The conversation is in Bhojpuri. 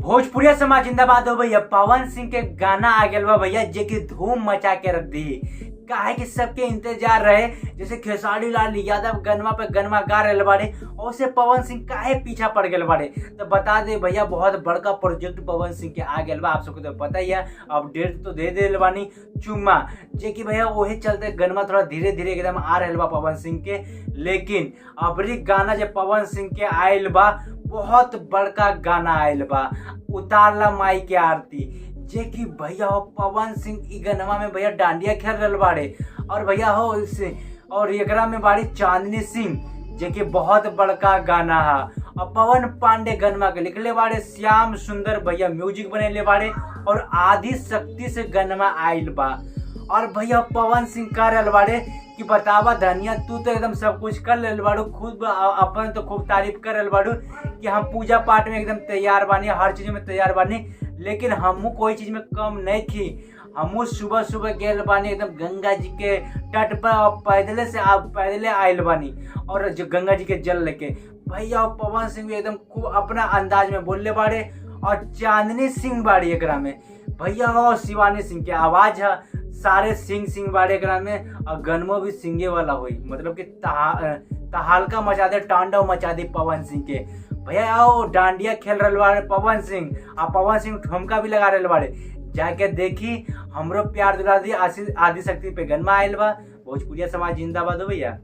भोजपुरिया समाज जिंदाबाद हो भैया। पवन सिंह के गाना आ गया बा भैया, जे की धूम मचा के रख दी। काहे कि सबके इंतजार रहे, जैसे खेसारी लाल यादव गनमा पे गनमा गा रहे बाड़े, और से पवन सिंह काहे पीछा पड़ गए बाड़े। तो बता दे भैया, बहुत बड़का प्रोजेक्ट पवन सिंह के आ गया बा। आप सबको तो पता ही है, अपडेट तो दे दे बानी चुम्मा, जे कि भैया वही चलते गनमा थोड़ा धीरे धीरे एकदम आ रहे बा पवन सिंह के। लेकिन अबरी गाना जब पवन सिंह के आयल बा, बहुत बड़का गाना आयल बा, उतारला माई के आरती, जे कि भैया हो पवन सिंह ई गनमा में भैया डांडिया खेल रहे बाड़े। और भैया हो इससे और एकरा में बाड़ी चांदनी सिंह, जे कि बहुत बड़का गाना है। और पवन पांडे गनमा के लिखले बाड़े, श्याम सुंदर भैया म्यूजिक बनेले बाड़े, और आदि शक्ति से गनमा आयल बा। और भैया पवन सिंह कर रहे बाड़े कि बतावा धनिया, तू तो एकदम सब कुछ कर ले बाड़ू, खुद अपन तो खूब तारीफ कर रहे बाड़ू कि हम पूजा पाठ में एकदम तैयार बानी, हर चीज में तैयार बानी। लेकिन हमू कोई चीज में कम नहीं थी। हमू सुबह सुबह गेल बानी एकदम गंगा जी के तट पर, पैदले आयल बानी, और जो गंगा जी के जल लेके। भैया पवन सिंह भी एकदम खूब अपना अंदाज में बोलले बाड़े। और चांदनी सिंह बाड़ी एकरा में भैया, और शिवानी सिंह के आवाज है, सारे सिंह बाड़े एकरा में। और गनमा भी सिंगे वाला हुई, मतलब कि तहालका मचा दे, तांडव मचा दे पवन सिंह के। भैया आओ डांडिया खेल रहे बाड़े पवन सिंह, और पवन सिंह ठुमका भी लगा रहे बाड़े। जाके देखी, हमरो प्यार दुला दी। आदि शक्ति पे गनमा आयल बा। भोजपुरिया समाज जिंदाबाद हो भैया।